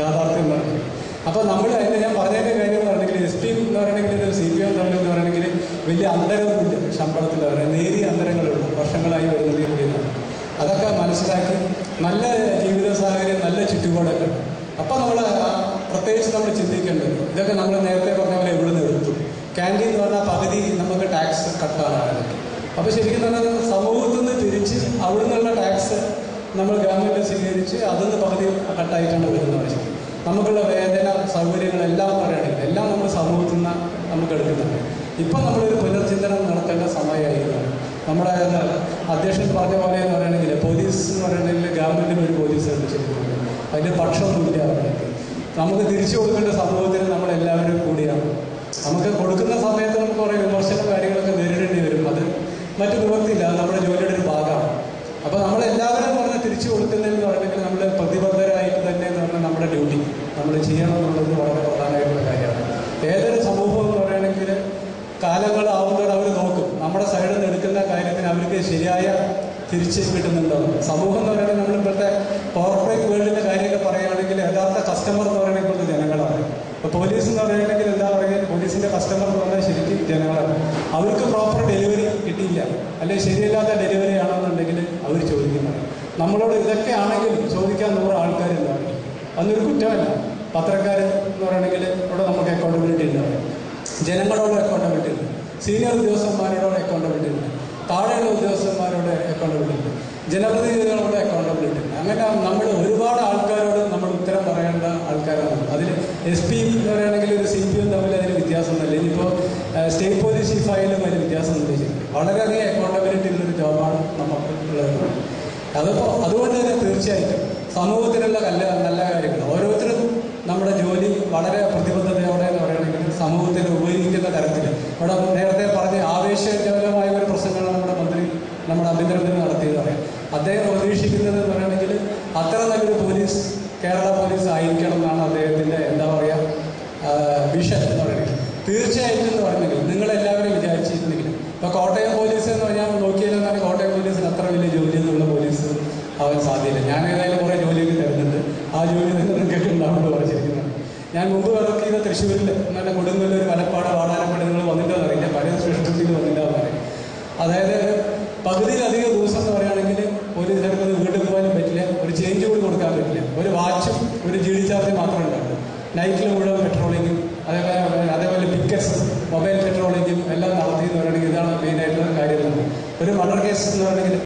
യാഥാർത്ഥ്യം എന്ന് പറയുന്നത്. അപ്പോൾ നമ്മൾ അതിന് ഞാൻ പറഞ്ഞതിൻ്റെ കാര്യം എന്ന് പറഞ്ഞെങ്കിൽ എസ് പി എന്ന് പറയണമെങ്കിൽ CPM തമ്മിൽ എന്ന് പറയണമെങ്കിൽ വലിയ അന്തരമൊന്നുമില്ല. ശമ്പളത്തിൽ പറയുന്നത് നേരിയ അന്തരങ്ങളുള്ളൂ, വർഷങ്ങളായി വരുന്നത് കൂടിയാണ്. അതൊക്കെ മനസ്സിലാക്കി നല്ല ജീവിത സാഹചര്യം, നല്ല ചുറ്റുപാടൊക്കെ. അപ്പോൾ നമ്മൾ പ്രത്യേകിച്ച് നമ്മൾ ചിന്തിക്കേണ്ടത് ഇതൊക്കെ നമ്മൾ നേരത്തെ പറഞ്ഞ പോലെ എവിടെ നിന്ന് എടുത്തു. ക്യാൻറ്റീൻ എന്ന് പറഞ്ഞാൽ പകുതി നമുക്ക് ടാക്സ് കട്ടാണ്. അപ്പോൾ ശരിക്കും പറഞ്ഞാൽ സമൂഹത്തിൽ നിന്ന് തിരിച്ച് അവിടെ നിന്നുള്ള ടാക്സ് നമ്മൾ ഗവൺമെൻറ് സ്വീകരിച്ച് അതിന്ന് പകുതി കട്ടായിട്ടാണ് വരുന്നത്. ശരി, നമുക്കുള്ള വേതന സൗകര്യങ്ങളെല്ലാം പറയുകയാണെങ്കിൽ എല്ലാം നമ്മൾ സമൂഹത്തിൽ നിന്ന് നമുക്ക് എടുക്കുന്നുണ്ട്. ഇപ്പം നമ്മളൊരു പുനർചിന്തനം നടത്തേണ്ട സമയമായിരുന്നു. നമ്മുടെ അധ്യക്ഷൻ പറഞ്ഞ പോലെ എന്ന് പറയുകയാണെങ്കിൽ പോലീസ് എന്ന് പറയുകയാണെങ്കിൽ ഗവൺമെൻറ്റിന് ഒരു പോലീസ് ഉണ്ട്. ശരിക്കും അതിൻ്റെ പക്ഷമൊന്നുമില്ല. അവർക്ക് നമുക്ക് തിരിച്ചു കൊടുക്കേണ്ട സമൂഹത്തിന് നമ്മളെല്ലാവരും കൂടിയാണ്. നമുക്ക് കൊടുക്കുന്ന സമയത്ത് നമുക്ക് കുറേ വിമർശനം കാര്യങ്ങളൊക്കെ നേരിടേണ്ടി വരും. അത് മറ്റു നിവൃത്തിയില്ല, അത് നമ്മുടെ ജോലിയുടെ ഒരു ഭാഗമാണ്. അപ്പോൾ നമ്മളെല്ലാവരും പറഞ്ഞാൽ തിരിച്ചു കൊടുക്കുന്നതെന്ന് പറഞ്ഞെങ്കിൽ നമ്മൾ പ്രതിബദ്ധരായിട്ട് തന്നെ എന്ന് പറഞ്ഞാൽ നമ്മുടെ ഡ്യൂട്ടി നമ്മൾ ചെയ്യണം എന്നുള്ളത് വളരെ പ്രധാനമായിട്ടുള്ള കാര്യമാണ്. ഏതൊരു സമൂഹം എന്ന് പറയുകയാണെങ്കിൽ കാലങ്ങളാവുന്നതോടെ അവർ നോക്കും നമ്മുടെ സൈഡിൽ നിന്ന് എടുക്കുന്ന കാര്യത്തിന് അവർക്ക് ശരിയായ തിരിച്ച് കിട്ടുന്നുണ്ടോ. സമൂഹം എന്ന് പറയുന്നത് നമ്മളിപ്പോഴത്തെ കോർപ്പറേറ്റ് വേൾഡിൻ്റെ കാര്യമൊക്കെ പറയുകയാണെങ്കിൽ യഥാർത്ഥ കസ്റ്റമർ എന്ന് പറയുന്നത് ഇപ്പോഴത്തെ ജനങ്ങളാണ്. ഇപ്പോൾ പോലീസ് എന്ന് പറയുകയാണെങ്കിൽ എന്താ പറയുക, പോലീസിൻ്റെ കസ്റ്റമർ എന്ന് പറഞ്ഞാൽ ശരിക്കും ജനങ്ങളാണ്. അവർക്ക് പ്രോപ്പർ ഡെലിവറി കിട്ടിയില്ല, അല്ലെങ്കിൽ ശരിയല്ലാത്ത ഡെലിവറി ആണെന്നുണ്ടെങ്കിൽ അവർ ചോദിക്കുന്നത്. നമ്മളോട് ഇതൊക്കെ ആണെങ്കിലും ചോദിക്കാൻ 100 ആൾക്കാരുണ്ടാവും. അതൊരു കുറ്റമല്ല. പത്രക്കാർ എന്ന് പറയുകയാണെങ്കിൽ ഇവിടെ നമുക്ക് അക്കൗണ്ടബിലിറ്റി ഉണ്ടാവും. ജനങ്ങളോട് അക്കൗണ്ടബിലിറ്റി ഉണ്ട്, സീനിയർ ഉദ്യോഗസ്ഥന്മാരോട് അക്കൗണ്ടബിലിറ്റി ഉണ്ട്, താഴെയുള്ള ഉദ്യോഗസ്ഥന്മാരോട് അക്കൗണ്ടബിലിറ്റി ഉണ്ട്, ജനപ്രതിനിധികളോട് അക്കൗണ്ടബിലിറ്റി ഉണ്ട്. അങ്ങനെ നമ്മൾ ഒരുപാട് ആൾക്കാരോട് നമ്മൾ ഉത്തരം പറയേണ്ട ആൾക്കാരാണ്. അതിൽ SP എന്ന് പറയുകയാണെങ്കിൽ ഒരു CPM തമ്മിൽ അതിന് വ്യത്യാസമൊന്നുമില്ല. ഇനിയിപ്പോൾ സ്റ്റേറ്റ് പോലീസ് ചീഫായാലും അതിന് വ്യത്യാസമൊന്നുമില്ല. വളരെയധികം അക്കൗണ്ടബിലിറ്റി ഉള്ളൊരു ജോബാണ് നമുക്കുള്ളത്. അതിപ്പോൾ അതുകൊണ്ട് തന്നെ തീർച്ചയായിട്ടും സമൂഹത്തിലുള്ള നല്ല കാര്യങ്ങൾ ഓരോരുത്തരും നമ്മുടെ ജോലി വളരെ പ്രതിബദ്ധതയോടെ എന്ന് പറയുകയാണെങ്കിൽ സമൂഹത്തിന് ഉപയോഗിക്കുന്ന തരത്തിൽ ഇവിടെ നേരത്തെ പറഞ്ഞ് ആവേശജനകമായ ഒരു പ്രസംഗമാണ് നമ്മുടെ മന്ത്രി നമ്മുടെ ആഭ്യന്തരമന്ത്രി നടത്തിയത് പറയാം. അദ്ദേഹം പ്രതീക്ഷിക്കുന്നത് എന്ന് പറയുകയാണെങ്കിൽ അത്ര നല്ലൊരു പോലീസ് കേരള പോലീസ് ആയിരിക്കണം എന്നാണ് അദ്ദേഹത്തിൻ്റെ എന്താ പറയുക വിഷൻ എന്ന് പറയുന്നത്. തീർച്ചയായിട്ടും എന്ന് പറഞ്ഞെങ്കിൽ നിങ്ങളെല്ലാവരും വിചാരിച്ചിരുന്നെങ്കിലും ഇപ്പോൾ കോട്ടയം പോലീസ് എന്ന് പറഞ്ഞാൽ നോക്കിയാലെന്നാണ് കോട്ടയം പോലീസിന് അത്ര വലിയ ജോലിയൊന്നുള്ള പോലീസ് ആവാൻ സാധ്യതയില്ല. ഞാൻ ഏതായാലും കുറേ ജോലിയൊക്കെ തരുന്നുണ്ട്. ആ ജോലി നിങ്ങൾക്ക് ഉണ്ടാവുമെന്ന് പറഞ്ഞിരിക്കുന്നത്. ഞാൻ മുമ്പ് വർക്ക് ചെയ്ത തൃശ്ശൂരിൽ നല്ല കൊടുങ്ങല്ലൂർ, വലപ്പാട്, വാടാനപ്പടി നിങ്ങൾ വന്നിട്ടുണ്ടെന്ന് അറിയില്ല, പഴയ സ്പെഷ്യൽ ഡ്യൂട്ടിയിൽ വന്നിട്ടുണ്ടെന്ന് പറയും. അതായത് പകുതിയിലധികം ദിവസം എന്ന് പറയുകയാണെങ്കിൽ പോലീസുകാർക്ക് വീട്ടിൽ പോകാനും പറ്റില്ല, ഒരു ചേഞ്ച് കൂടി കൊടുക്കാൻ പറ്റില്ല, ഒരു വാച്ചും ഒരു GD ചാർജ് മാത്രമേ ഉണ്ടാവുള്ളൂ. നൈറ്റിൽ മുഴുവൻ പെട്രോളിങ്ങും അതേപോലെ പിക്കറ്റ്സ്, മൊബൈൽ പെട്രോളിങ്ങും എല്ലാം നടത്തി എന്ന് പറയുകയാണെങ്കിൽ ഇതാണ് മെയിനായിട്ടുള്ള കാര്യം. ഒരു മർഡർ കേസ് എന്ന് പറയുകയാണെങ്കിൽ